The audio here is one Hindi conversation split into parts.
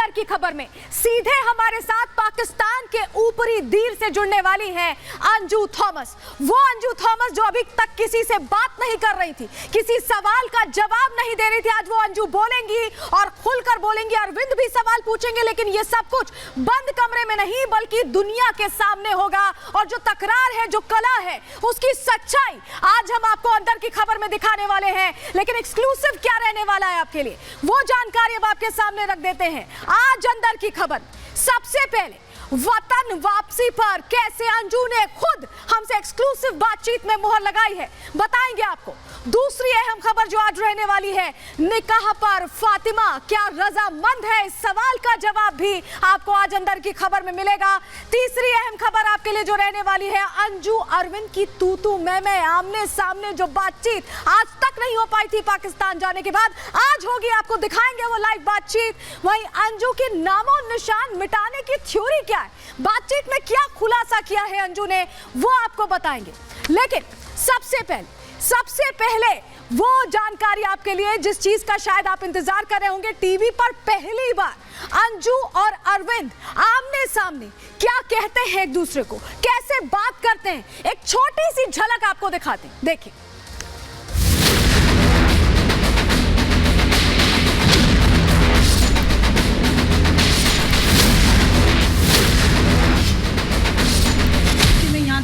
अंदर की खबर में सीधे हमारे साथ पाकिस्तान के ऊपरी दीर से जुड़ने वाली हैं अंजू थॉमस। वो अंजू थॉमस जो अभी तक किसी से बात नहीं कर रही थी, किसी सवाल का जवाब नहीं दे रही थी, आज वो अंजू बोलेंगी और खुलकर बोलेंगी। अरविंद भी सवाल पूछेंगे, लेकिन ये सब कुछ बंद कमरे में नहीं बल्कि दुनिया के सामने होगा। और जो तकरार है, जो कला है, उसकी सच्चाई आज हम आपको अंदर की खबर में दिखाने वाले हैं। लेकिन एक्सक्लूसिव क्या रहने वाला है आपके लिए, वो जानकारी अब आपके सामने रख देते हैं। आज अंदर की खबर सबसे पहले वतन वापसी पर कैसे अंजू ने खुद हमसे एक्सक्लूसिव बातचीत में मुहर लगाई है, बताएंगे आपको। दूसरी अहम खबर जो आज रहने वाली है, निकाह पर फातिमा क्या रजामंद है, इस सवाल का जवाब भी आपको आज अंदर की खबर में मिलेगा। तीसरी अहम खबर आपके लिए जो रहने वाली है, अंजू अरविंद की तू मैं आमने सामने जो बातचीत आज तक नहीं हो पाई थी पाकिस्तान जाने के बाद, आज होगी। आपको दिखाएंगे वो लाइव बातचीत। वहीं अंजू के नामो निशान मिटाने की थ्योरी क्या है, बातचीत में क्या खुलासा किया है अंजू ने, वो आपको बताएंगे। लेकिन सबसे पहले वो जानकारी आपके लिए जिस चीज का शायद आप इंतजार कर रहे होंगे, टीवी पर पहली बार अंजू और अरविंद आमने सामने क्या कहते हैं, एक दूसरे को कैसे बात करते हैं, एक छोटी सी झलक आपको दिखाते हैं, देखिए।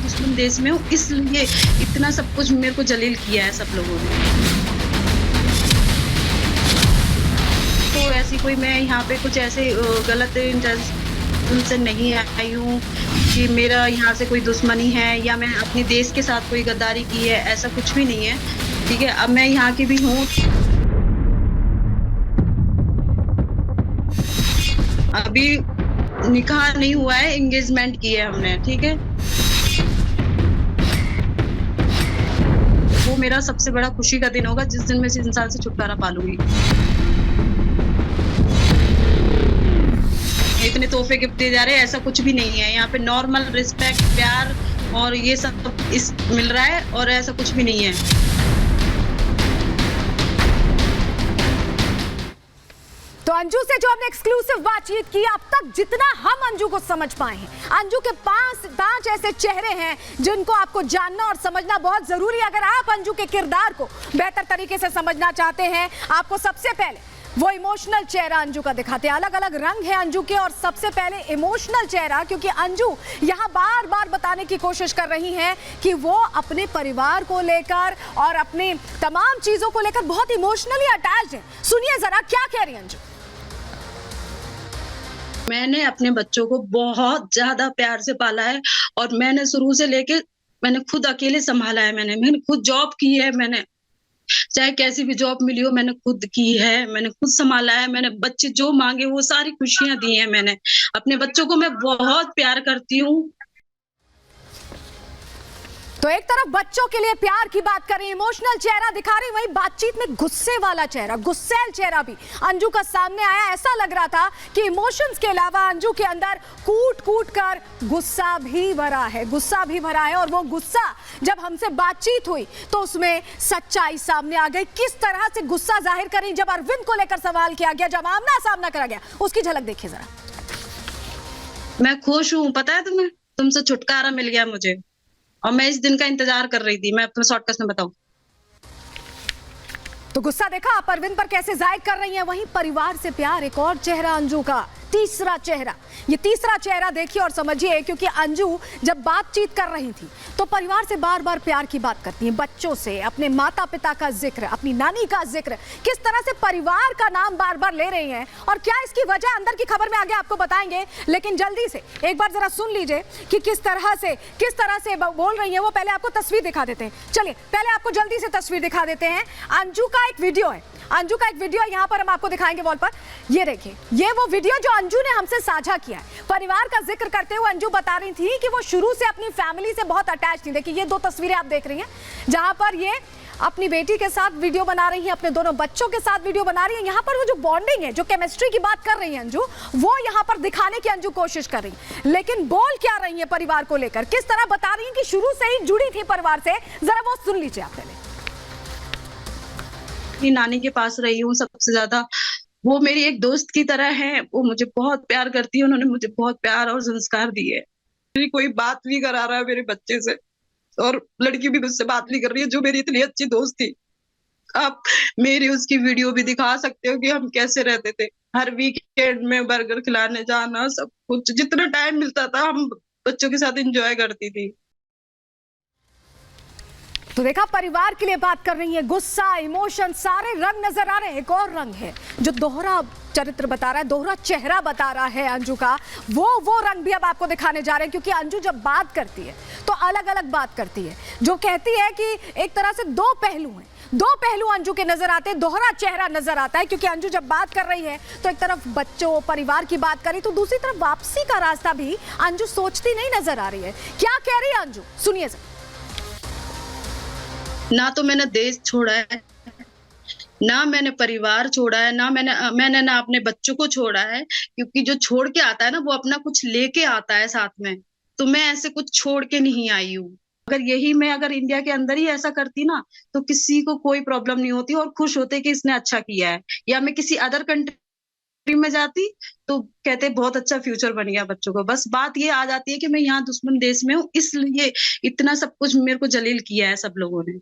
दुश्मन देश में हूँ, इसलिए इतना सब कुछ मेरे को जलील किया है सब लोगों ने। तो ऐसी कोई मैं यहाँ पे कुछ ऐसे गलत इंटेंशन से नहीं आई हूँ कि मेरा यहाँ से कोई दुश्मनी है या मैं अपने देश के साथ कोई गद्दारी की है, ऐसा कुछ भी नहीं है। ठीक है, अब मैं यहाँ की भी हूँ। अभी निकाह नहीं हुआ है, एंगेजमेंट की है हमने। ठीक है, वो मेरा सबसे बड़ा खुशी का दिन होगा जिस दिन मैं इस इंसान से छुटकारा पा लूंगी। इतने तोहफे गिफ्ट दिए जा रहे हैं, ऐसा कुछ भी नहीं है। यहाँ पे नॉर्मल रिस्पेक्ट, प्यार और ये सब इस मिल रहा है, और ऐसा कुछ भी नहीं है। तो अंजू से जो हमने एक्सक्लूसिव बातचीत की, अब तक जितना हम अंजू को समझ पाए हैं, अंजू के पांच ऐसे चेहरे हैं जिनको आपको जानना और समझना बहुत जरूरी है। अगर आप अंजू के किरदार को बेहतर तरीके से समझना चाहते हैं, आपको सबसे पहले वो इमोशनल चेहरा अंजू का दिखाते हैं। अलग अलग रंग है अंजू के, और सबसे पहले इमोशनल चेहरा, क्योंकि अंजू यहाँ बार बार बताने की कोशिश कर रही हैं कि वो अपने परिवार को लेकर और अपनी तमाम चीजों को लेकर बहुत इमोशनली अटैच्ड है। सुनिए जरा क्या कह रही है अंजू। मैंने अपने बच्चों को बहुत ज्यादा प्यार से पाला है, और मैंने शुरू से लेके मैंने खुद अकेले संभाला है। मैंने खुद जॉब की है, मैंने चाहे कैसी भी जॉब मिली हो मैंने खुद की है, मैंने खुद संभाला है। मैंने बच्चे जो मांगे वो सारी खुशियां दी हैं। मैंने अपने बच्चों को मैं बहुत प्यार करती हूँ। तो एक तरफ बच्चों के लिए प्यार की बात कर रही, इमोशनल चेहरा दिखा रही, वहीं बातचीत में गुस्से वाला चेहरा, गुस्सैल चेहरा भी अंजू का सामने आया। ऐसा लग रहा था कि इमोशंस के अलावा अंजू के अंदर कूट कर गुस्सा भी भरा है। और वो गुस्सा जब हमसे बातचीत हुई तो उसमें सच्चाई सामने आ गई। किस तरह से गुस्सा जाहिर करी जब अरविंद को लेकर सवाल किया गया, जब आमना सामना करा गया, उसकी झलक देखिए जरा। मैं खुश हूँ, पता है तुम्हें, तुमसे छुटकारा मिल गया मुझे, और मैं इस दिन का इंतजार कर रही थी। मैं अपने शॉर्टकट में बताऊं तो गुस्सा देखा आप अरविंद पर कैसे जाहिर कर रही हैं। वहीं परिवार से प्यार, एक और चेहरा अंजू का, तीसरा चेहरा। ये तीसरा चेहरा देखिए और समझिए, क्योंकि अंजू जब बातचीत कर रही थी तो परिवार से बार बार प्यार की बात करती है, बच्चों से, अपने माता पिता का जिक्र, अपनी नानी का जिक्र, किस तरह से परिवार का नाम बार बार ले रही हैं और क्या इसकी वजह अंदर की खबर में आगे आपको बताएंगे। लेकिन जल्दी से एक बार जरा सुन लीजिए कि किस तरह से बोल रही है वो। पहले आपको तस्वीर दिखा देते हैं, चलिए पहले आपको जल्दी से तस्वीर दिखा देते हैं। अंजू का एक वीडियो है, यहाँ पर हम आपको दिखाएंगे वॉल पर। ये देखिए, ये वो वीडियो जो अंजू ने हमसे साझा किया है। परिवार का जिक्र करते हुए अंजू बता रही थी कि वो शुरू से अपनी फैमिली से बहुत अटैच थी। देखिए ये दो तस्वीरें आप देख रही हैं, जहां पर ये अपनी बेटी के साथ वीडियो बना रही हैं, अपने दोनों बच्चों के साथ वीडियो बना रही हैं। यहाँ पर वो जो बॉन्डिंग है, जो केमिस्ट्री की बात कर रही है अंजू, वो यहाँ पर दिखाने की अंजू कोशिश कर रही है। लेकिन बोल क्या रही है परिवार को लेकर, किस तरह बता रही है कि शुरू से ही जुड़ी थी परिवार से, जरा वो सुन लीजिए आप पहले। नानी के पास रही हूँ सबसे ज्यादा, वो मेरी एक दोस्त की तरह है, वो मुझे बहुत प्यार करती है, उन्होंने मुझे बहुत प्यार और संस्कार दिए हैं। मेरी कोई बात नहीं करा रहा है मेरे बच्चे से, और लड़की भी मुझसे बात नहीं कर रही है जो मेरी इतनी अच्छी दोस्त थी। आप मेरी उसकी वीडियो भी दिखा सकते हो कि हम कैसे रहते थे। हर वीकेंड में बर्गर खिलाने जाना, सब कुछ जितना टाइम मिलता था हम बच्चों के साथ एंजॉय करती थी। तो देखा, परिवार के लिए बात कर रही है, गुस्सा, इमोशन, सारे रंग नजर आ रहे हैं। एक और रंग है जो दोहरा चरित्र बता रहा है, दोहरा चेहरा बता रहा है अंजू का, वो रंग भी अब आपको दिखाने जा रहे हैं। क्योंकि अंजू जब बात करती है तो अलग अलग बात करती है, जो कहती है कि एक तरह से दो पहलू हैं, दो पहलू अंजू के नजर आते हैं, दोहरा चेहरा नजर आता है। क्योंकि अंजू जब बात कर रही है तो एक तरफ बच्चों, परिवार की बात करी, तो दूसरी तरफ वापसी का रास्ता भी अंजू सोचती नहीं नजर आ रही है। क्या कह रही है अंजू, सुनिए जरा। ना तो मैंने देश छोड़ा है, ना मैंने परिवार छोड़ा है, ना मैंने ना अपने बच्चों को छोड़ा है। क्योंकि जो छोड़ के आता है ना, वो अपना कुछ लेके आता है साथ में। तो मैं ऐसे कुछ छोड़ के नहीं आई हूँ। अगर इंडिया के अंदर ही ऐसा करती ना, तो किसी को कोई प्रॉब्लम नहीं होती और खुश होते कि इसने अच्छा किया है। या मैं किसी अदर कंट्री में जाती तो कहते बहुत अच्छा फ्यूचर बन गया बच्चों को। बस बात ये आ जाती है कि मैं यहाँ दुश्मन देश में हूँ, इसलिए इतना सब कुछ मेरे को जलील किया है सब लोगों ने।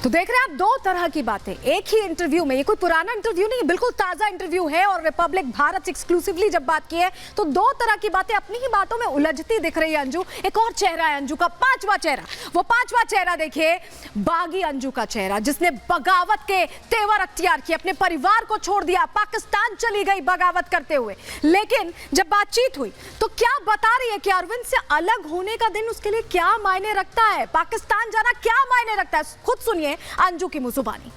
तो देख रहे हैं आप, दो तरह की बातें एक ही इंटरव्यू में। ये कोई पुराना इंटरव्यू नहीं, बिल्कुल ताजा इंटरव्यू है और रिपब्लिक भारत एक्सक्लूसिवली जब बात की है तो दो तरह की बातें अपनी ही बातों में उलझती दिख रही है अंजू। एक और चेहरा है अंजू का, पांचवा चेहरा। वो पांचवा चेहरा देखिए, बागी अंजू का चेहरा, जिसने बगावत के तेवर अख्तियार किए, अपने परिवार को छोड़ दिया, पाकिस्तान चली गई बगावत करते हुए। लेकिन जब बातचीत हुई तो क्या बता रही है कि अरविंद से अलग होने का दिन उसके लिए क्या मायने रखता है, पाकिस्तान जाना क्या मायने रखता है। खुद सुनिए अंजू की मुजुबानी।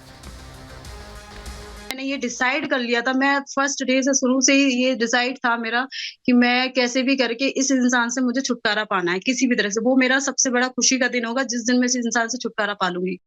मैंने ये डिसाइड कर लिया था, मैं फर्स्ट डे से, शुरू से ही ये डिसाइड था मेरा कि मैं कैसे भी करके इस इंसान से मुझे छुटकारा पाना है, किसी भी तरह से। वो मेरा सबसे बड़ा खुशी का दिन होगा जिस दिन मैं इस इंसान से छुटकारा पा लूंगी।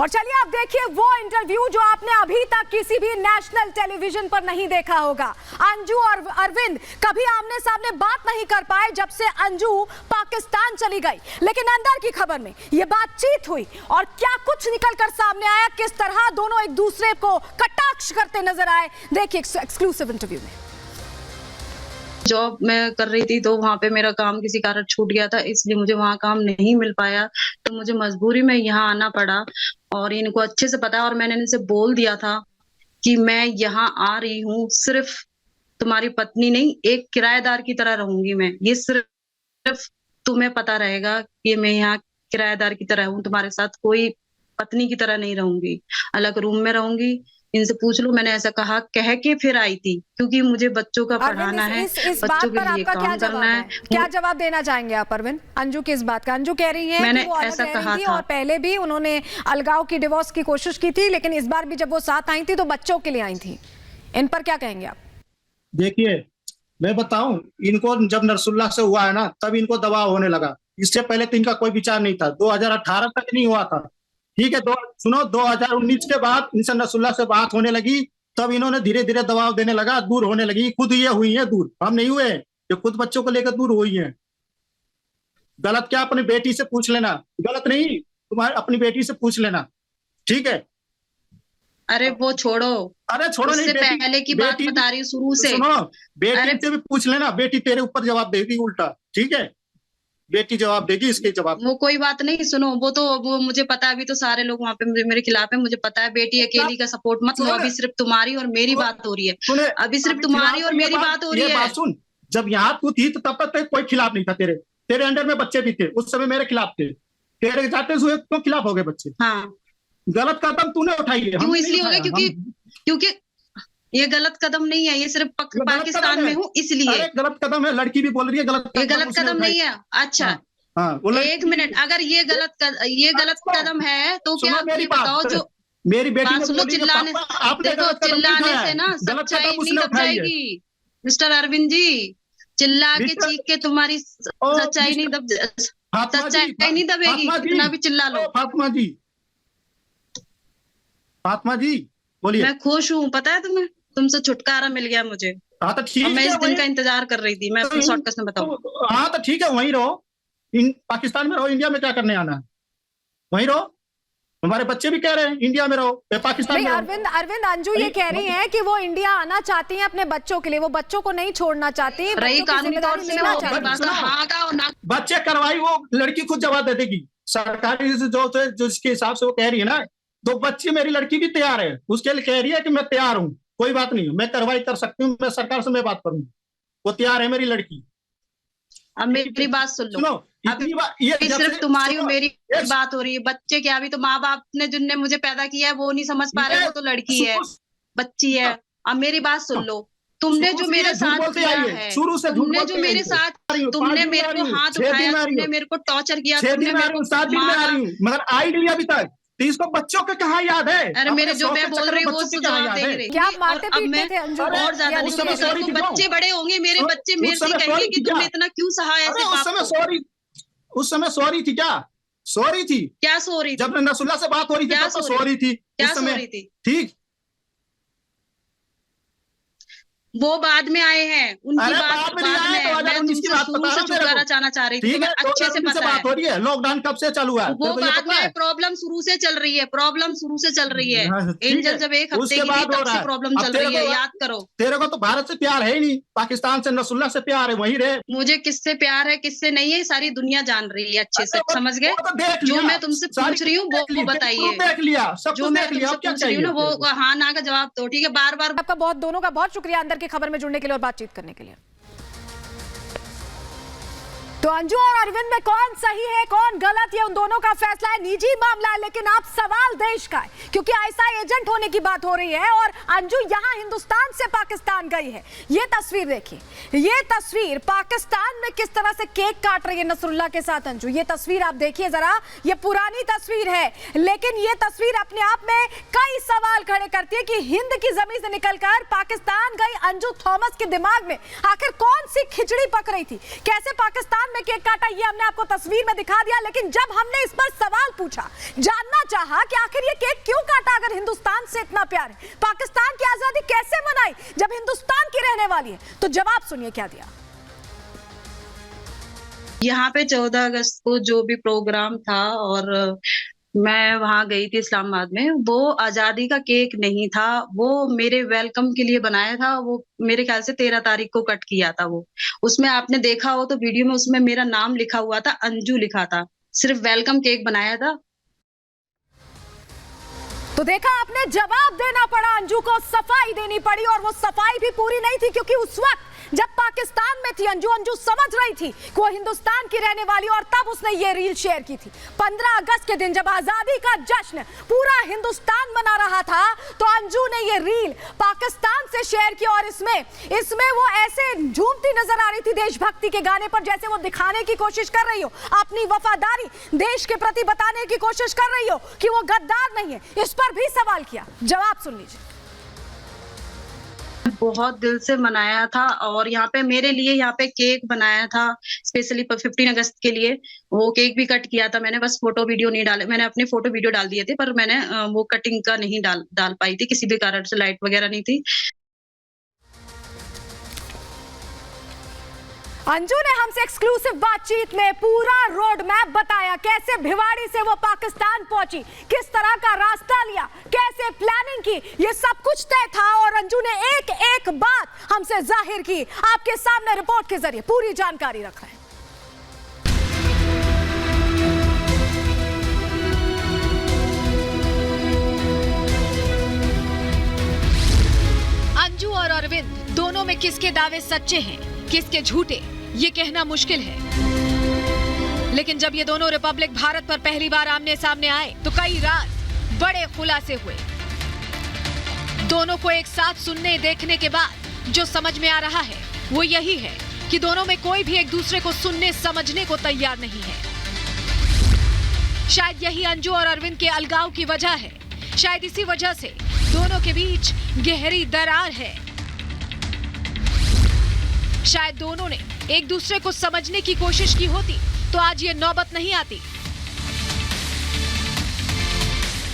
और चलिए आप देखिए वो इंटरव्यू जो आपने अभी तक किसी भी नेशनल टेलीविजन पर नहीं देखा होगा। अंजू और अरविंद कभी आमने सामने बात नहीं कर पाए जब से अंजू पाकिस्तान चली गई, लेकिन अंदर की खबर में ये बातचीत हुई और क्या कुछ निकलकर सामने आया, किस तरह दोनों एक दूसरे को कटाक्ष करते नजर आए, देखिए एक्सक्लूसिव इंटरव्यू में। जॉब मैं कर रही थी तो वहां पे मेरा काम किसी कारण छूट गया था, इसलिए मुझे वहां काम नहीं मिल पाया, तो मुझे मजबूरी में यहाँ आना पड़ा। और इनको अच्छे से पता है और मैंने इनसे बोल दिया था कि मैं यहाँ आ रही हूँ सिर्फ तुम्हारी पत्नी नहीं, एक किराएदार की तरह रहूंगी मैं। ये सिर्फ तुम्हें पता रहेगा कि मैं यहाँ किराएदार की तरह हूँ, तुम्हारे साथ कोई पत्नी की तरह नहीं रहूंगी, अलग रूम में रहूंगी। इनसे पूछ लो, मैंने ऐसा कहा, कह के फिर आई थी, क्योंकि मुझे बच्चों का पढ़ाना है, बच्चों के लिए काम करना है। क्या जवाब देना चाहेंगे आप अरविंद, अंजू की इस बात का? अंजू कह रही है मैंने कि वो ऐसा कहा था, और पहले भी उन्होंने अलगाव की, डिवोर्स की कोशिश की थी, लेकिन इस बार भी जब वो साथ आई थी तो बच्चों के लिए आई थी। इन पर क्या कहेंगे आप? देखिए मैं बताऊं, इनको जब नरसुल्ला से हुआ है ना, तब इनको दबाव होने लगा। इससे पहले तो इनका कोई विचार नहीं था, 2018 तक नहीं हुआ था। ठीक है, सुनो, 2019 के बाद इनसे नरसुल्ला से बात होने लगी, तब इन्होंने धीरे धीरे दबाव देने लगा, दूर होने लगी। खुद ये हुई है दूर, हम नहीं हुए, ये खुद बच्चों को लेकर दूर हुई है। गलत क्या, अपनी बेटी से पूछ लेना, गलत नहीं, तुम्हारे अपनी बेटी से पूछ लेना, ठीक है। अरे वो छोड़ो, अरे छोड़ो नहीं, पहले की बात बता रही हूँ शुरू से। सुनो, बेटी से भी पूछ लेना, बेटी तेरे ऊपर जवाब देगी उल्टा, ठीक है। बेटी जवाब देगी इसके जवाब। वो कोई बात नहीं, सुनो, वो मुझे पता है, अभी तो सारे लोग वहाँ पे मेरे खिलाफ है, मुझे पता है। बेटी अकेली का सपोर्ट मत लो, अभी सिर्फ तुम्हारी और मेरी बात हो रही है, अभी सिर्फ तुम्हारी और मेरी बात हो रही है। सुन, जब यहाँ तू थी तो तब तक कोई खिलाफ नहीं था, तेरे अंडर में बच्चे भी थे, उस समय मेरे खिलाफ थे, तेरे जाते हुए क्यों खिलाफ हो गए बच्चे? हाँ, गलत कदम तूने उठाई है। क्यों इसलिए हो गया? क्योंकि ये गलत कदम नहीं है, ये सिर्फ पाकिस्तान में हूँ इसलिए। गलत कदम है, लड़की भी बोल रही है गलत, ये गलत कदम नहीं है। अच्छा, एक मिनट, अगर ये गलत कदम है तो क्या, ये बताओ, जो मेरी बेटी सुनो, चिल्लाने, देखो चिल्लाने से ना सच्चाई नहीं दब जाएगी मिस्टर अरविंद जी, चिल्ला के चीख के तुम्हारी सच्चाई नहीं दबेगी, कितना भी चिल्ला लो। फातिमा जी बोलिए। मैं खुश हूँ, पता है तुम्हें, तुमसे छुटकारा मिल गया मुझे। हाँ तो ठीक है, मैं इस दिन का इंतजार कर रही थी, मैं अपनी शॉर्टकट में बताऊँ। हाँ तो ठीक है, वहीं रहो, पाकिस्तान में रहो, इंडिया में क्या करने आना है, वहीं रहो। हमारे बच्चे भी कह रहे हैं इंडिया में रहो, पाकिस्तान में रहो। अरविंद, अंजू ये कह रही हैं कि वो इंडिया आना चाहती हैं अपने बच्चों के लिए, वो बच्चों को नहीं छोड़ना चाहती, रही बच्चों की कानूनी तौर जिम्मेदारी से लेना वो चाहती हैं। बच्चे करवाई, वो लड़की खुद जवाब दे देगी सरकारी जो जिसके हिसाब से वो कह रही है ना, तो बच्ची मेरी लड़की भी तैयार है, उसके लिए कह रही है कि मैं तैयार हूँ, कोई बात नहीं, मैं कार्रवाई कर सकती हूँ, मैं सरकार से मैं बात करूंगी, वो तैयार है मेरी लड़की। अब मेरी बात सुन लो, सुनो, इतनी बात ये सिर्फ तुम्हारी और मेरी बात हो रही है। बच्चे क्या, अभी तो माँ बाप ने जिनने मुझे पैदा किया है वो नहीं समझ पा रहे, वो तो लड़की है, बच्ची है। अब मेरी बात सुन लो, तुमने जो मेरे साथ किया है, तुमने जो मेरे साथ, तुमने मेरे को हाथ उठाया, तुमने मेरे को टॉर्चर किया, तुमने मेरे को, मगर आई नहीं अभी तक, तो इसको बच्चों को कहाँ याद है? अरे मेरे जो मैं बोल रही हूँ वो जवाब दे रही। क्या मारते पीटते थे अंजू? और ज्यादा नहीं, बच्चे बड़े होंगे, मेरे बच्चे मेरे से कहेंगे कि तुमने इतना क्यों सहा ऐसे बाप को? उस समय सॉरी थी क्या? सॉरी थी क्या? सॉरी थी जब नसरुल्लाह से बात हो रही थी तब तो सॉरी थी, क्या सॉरी थी? ठीक, वो बाद में आए हैं, उनकी बात बाद में, मैं तुमसे शुरू से छुटकारा चाहना चाह रही थी, तुम्हें अच्छे से पता है। बात हो रही है, लॉकडाउन कब से चालू है वो बाद में, प्रॉब्लम शुरू से चल रही है, प्रॉब्लम शुरू से चल रही है। एंजल जब एक हफ्ते की थी तब से प्रॉब्लम चल रही है, याद करो। तेरे को तो भारत से प्यार है ही नहीं, पाकिस्तान से नसरुल्लाह से प्यार है, वहीं रहे। मुझे किससे प्यार है किससे नहीं है सारी दुनिया जान रही है अच्छे से, समझ गए? जो मैं तुमसे पूछ रही हूँ वो बताइए, देख लिया सब, जो मैं तुमसे पूछ रही हूँ ना वो हाँ ना का जवाब दो, ठीक है? बार बार आपका बहुत, दोनों का बहुत शुक्रिया अंदर की खबर में जुड़ने के लिए और बातचीत करने के लिए। तो अंजू और अरविंद में कौन सही है कौन गलत, ये उन दोनों का फैसला है, निजी मामला है, लेकिन आप सवाल देश का है, क्योंकि ऐसा एजेंट होने की बात हो रही है और अंजू यहां हिंदुस्तान से पाकिस्तान गई है। ये तस्वीर देखिए, ये तस्वीर पाकिस्तान में किस तरह से केक काट रही है नसरुल्लाह के साथ अंजू, ये तस्वीर आप देखिए जरा, ये पुरानी तस्वीर है, लेकिन ये तस्वीर अपने आप में कई सवाल खड़े करती है कि हिंद की जमीन से निकलकर पाकिस्तान गई अंजू थॉमस के दिमाग में आखिर कौन सी खिचड़ी पक रही थी, कैसे पाकिस्तान में केक काटा, ये हमने आपको तस्वीर में दिखा दिया। लेकिन जब हमने इस पर सवाल पूछा, जानना चाहा कि आखिर ये केक क्यों काटा अगर हिंदुस्तान से इतना प्यार है, पाकिस्तान की आजादी कैसे मनाई जब हिंदुस्तान की रहने वाली है, तो जवाब सुनिए क्या दिया। यहाँ पे 14 अगस्त को जो भी प्रोग्राम था और मैं वहां गई थी इस्लामाबाद में, वो आजादी का केक नहीं था, वो मेरे वेलकम के लिए बनाया था। वो मेरे ख्याल से 13 तारीख को कट किया था वो, उसमें आपने देखा हो तो वीडियो में, उसमें मेरा नाम लिखा हुआ था, अंजू लिखा था, सिर्फ वेलकम केक बनाया था। तो देखा आपने, जवाब देना पड़ा अंजू को, सफाई देनी पड़ी, और वो सफाई भी पूरी नहीं थी क्योंकि उस वक्त जब पाकिस्तान में थी अंजू समझ रही थी कि वो हिंदुस्तान की रहने वाली, और तब उसने ये रील शेयर की थी 15 अगस्त के दिन जब आजादी का जश्न पूरा हिंदुस्तान मना रहा था, तो अंजू ने ये रील पाकिस्तान से शेयर की और इसमें वो ऐसे झूमती नजर आ रही थी देशभक्ति के गाने पर, जैसे वो दिखाने की कोशिश कर रही हो अपनी वफादारी देश के प्रति बताने की कोशिश कर रही हो कि वो गद्दार नहीं है। इस पर भी सवाल किया, जवाब सुन लीजिए। बहुत दिल से मनाया था और यहाँ पे मेरे लिए यहाँ पे केक बनाया था स्पेशली 15 अगस्त के लिए, वो केक भी कट किया था मैंने, बस फोटो वीडियो नहीं डाले, मैंने अपने फोटो वीडियो डाल दिए थे पर मैंने वो कटिंग का नहीं डाल पाई थी, किसी भी कारण से लाइट वगैरह नहीं थी। अंजू ने हमसे एक्सक्लूसिव बातचीत में पूरा रोड मैप बताया, कैसे भिवाड़ी से वो पाकिस्तान पहुंची, किस तरह का रास्ता लिया, कैसे प्लानिंग की, ये सब कुछ तय था और अंजू ने एक एक बात हमसे जाहिर की। आपके सामने रिपोर्ट के जरिए पूरी जानकारी रख रहे हैं। अंजू और अरविंद दोनों में किसके दावे सच्चे हैं, किसके झूठे, ये कहना मुश्किल है, लेकिन जब ये दोनों रिपब्लिक भारत पर पहली बार आमने सामने आए तो कई राज बड़े खुलासे हुए। दोनों को एक साथ सुनने देखने के बाद जो समझ में आ रहा है वो यही है कि दोनों में कोई भी एक दूसरे को सुनने समझने को तैयार नहीं है। शायद यही अंजू और अरविंद के अलगाव की वजह है, शायद इसी वजह से दोनों के बीच गहरी दरार है। शायद दोनों ने एक दूसरे को समझने की कोशिश की होती तो आज ये नौबत नहीं आती।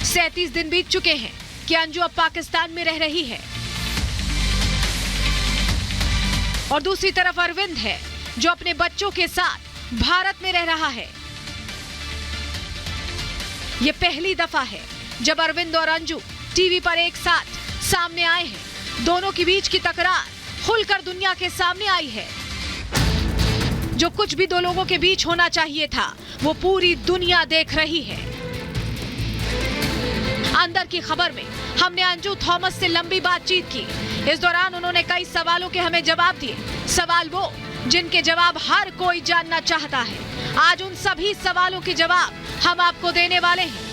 37 दिन बीत चुके हैं कि अंजू अब पाकिस्तान में रह रही है और दूसरी तरफ अरविंद है जो अपने बच्चों के साथ भारत में रह रहा है। ये पहली दफा है जब अरविंद और अंजू टीवी पर एक साथ सामने आए हैं। दोनों के बीच की तकरार खुलकर दुनिया के सामने आई है। जो कुछ भी दो लोगों के बीच होना चाहिए था वो पूरी दुनिया देख रही है। अंदर की खबर में हमने अंजू थॉमस से लंबी बातचीत की। इस दौरान उन्होंने कई सवालों के हमें जवाब दिए, सवाल वो जिनके जवाब हर कोई जानना चाहता है। आज उन सभी सवालों के जवाब हम आपको देने वाले हैं।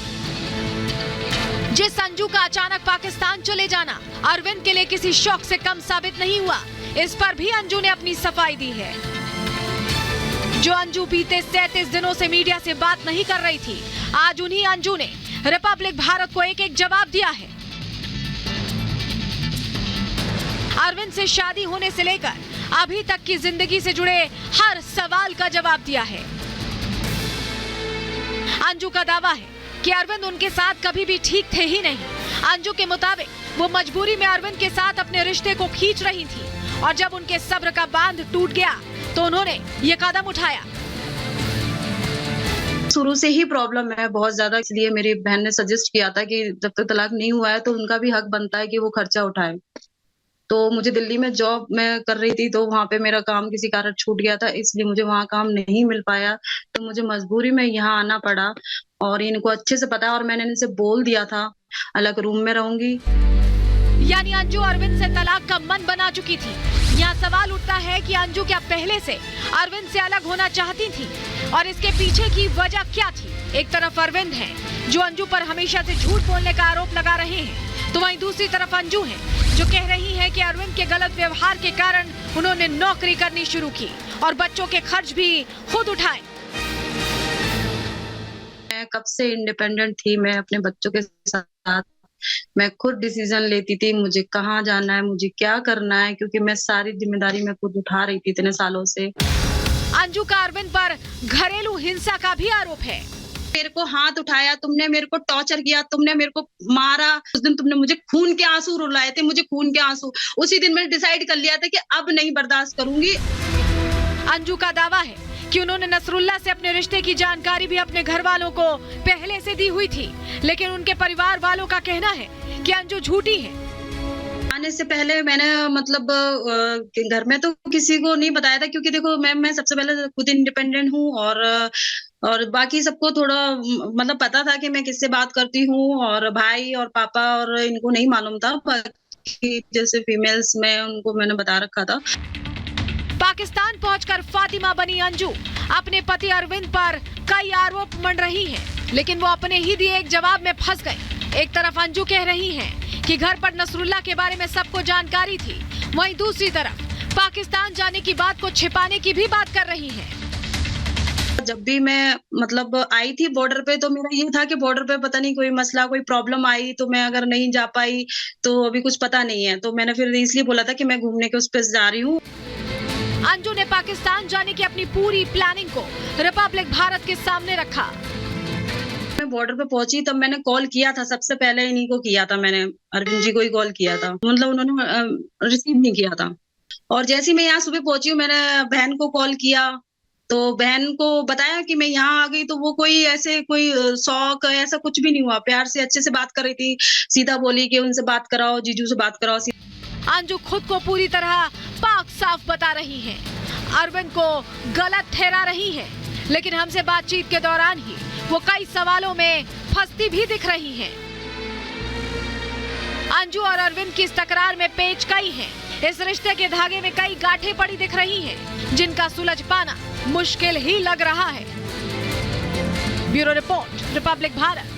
जिस अंजू का अचानक पाकिस्तान चले जाना अरविंद के लिए किसी शौक से कम साबित नहीं हुआ, इस पर भी अंजू ने अपनी सफाई दी है। जो अंजू बीते 37 दिनों से मीडिया से बात नहीं कर रही थी, आज उन्हीं अंजू ने रिपब्लिक भारत को एक एक जवाब दिया है। अरविंद से शादी होने से लेकर अभी तक की जिंदगी से जुड़े हर सवाल का जवाब दिया है। अंजू का दावा है कि अरविंद उनके साथ कभी भी ठीक थे ही नहीं। अंजू के मुताबिक वो मजबूरी में अरविंद के साथ अपने रिश्ते को खींच रही थी और जब उनके सब्र का बांध टूट गया तो उन्होंने ये कदम उठाया। शुरू से ही प्रॉब्लम है बहुत ज्यादा, इसलिए मेरी बहन ने सजेस्ट किया था कि जब तक तलाक नहीं हुआ है तो उनका भी हक बनता है कि वो खर्चा उठाए। तो मुझे दिल्ली में जॉब मैं कर रही थी, तो वहां पे मेरा काम किसी कारण छूट गया था, इसलिए मुझे वहां काम नहीं मिल पाया, तो मुझे मजबूरी में यहाँ आना पड़ा। और इनको अच्छे से पता है और मैंने इनसे बोल दिया था अलग रूम में रहूंगी। यानी अंजू अरविंद से तलाक का मन बना चुकी थी। यहाँ सवाल उठता है कि अंजू क्या पहले से अरविंद से अलग होना चाहती थी और इसके पीछे की वजह क्या थी। एक तरफ अरविंद है जो अंजू पर हमेशा से झूठ बोलने का आरोप लगा रहे हैं, तो वहीं दूसरी तरफ अंजू है जो कह रही है कि अरविंद के गलत व्यवहार के कारण उन्होंने नौकरी करनी शुरू की और बच्चों के खर्च भी खुद उठाए। मैं कब से इंडिपेंडेंट थी, मैं अपने बच्चों के साथ मैं खुद डिसीजन लेती थी, मुझे कहाँ जाना है, मुझे क्या करना है, क्योंकि मैं सारी जिम्मेदारी मैं खुद उठा रही थी इतने सालों से। अंजू का अरविंद पर घरेलू हिंसा का भी आरोप है। मेरे को हाथ उठाया, तुमने मेरे को टॉर्चर किया, तुमने मेरे को मारा, उस दिन तुमने मुझे खून के आंसू रुलाए थे, मुझे खून के आंसू। उसी दिन मैंने डिसाइड कर लिया था कि अब नहीं बर्दाश्त करूंगी। अंजू का दावा है कि उन्होंने नसरुल्लाह से अपने रिश्ते की जानकारी भी अपने घर वालों को पहले से दी हुई थी, लेकिन उनके परिवार वालों का कहना है कि अंजू झूठी है। आने से पहले मैंने मतलब घर में तो किसी को नहीं बताया था, क्योंकि देखो मैं सबसे पहले खुद इंडिपेंडेंट हूँ और बाकी सबको थोड़ा मतलब पता था कि मैं किससे बात करती हूँ, और भाई और पापा और इनको नहीं मालूम था, बाकी जैसे फीमेल्स में उनको मैंने बता रखा था। पाकिस्तान पहुंचकर फातिमा बनी अंजू अपने पति अरविंद पर कई आरोप मंड रही हैं, लेकिन वो अपने ही दिए एक जवाब में फंस गई। एक तरफ अंजू कह रही हैं कि घर पर नसरुल्लाह के बारे में सबको जानकारी थी, वहीं दूसरी तरफ पाकिस्तान जाने की बात को छिपाने की भी बात कर रही हैं। जब भी मैं मतलब आई थी बॉर्डर पे, तो मेरा ये था कि बॉर्डर पे पता नहीं कोई मसला कोई प्रॉब्लम आई, तो मैं अगर नहीं जा पाई तो अभी कुछ पता नहीं है, तो मैंने फिर इसलिए बोला था कि मैं घूमने के उस पे जा रही हूँ। अंजू ने पाकिस्तान जाने की अपनी पूरी प्लानिंग को रिपब्लिक भारत के सामने रखा। मैं बॉर्डर पे पहुंची तब मैंने कॉल किया था, सबसे पहले इन्हीं को किया था, मैंने अरविंद जी को ही कॉल किया था, मतलब उन्होंने रिसीव नहीं किया था। और जैसे ही मैं यहाँ सुबह पहुंची हूँ, मैंने बहन को कॉल किया, तो बहन को बताया कि मैं यहाँ आ गई, तो वो कोई ऐसे कोई शौक ऐसा कुछ भी नहीं हुआ, प्यार से अच्छे से बात कर रही थी, सीधा बोली कि उनसे बात कराओ, जीजू से बात कराओ। अंजू खुद को पूरी तरह पाक साफ बता रही हैं, अरविंद को गलत ठहरा रही हैं, लेकिन हमसे बातचीत के दौरान ही वो कई सवालों में फंसती भी दिख रही हैं। अंजू और अरविंद की इस तकरार में पेच कई हैं, इस रिश्ते के धागे में कई गांठें पड़ी दिख रही हैं, जिनका सुलझ पाना मुश्किल ही लग रहा है। Bureau report, Republic Bharat.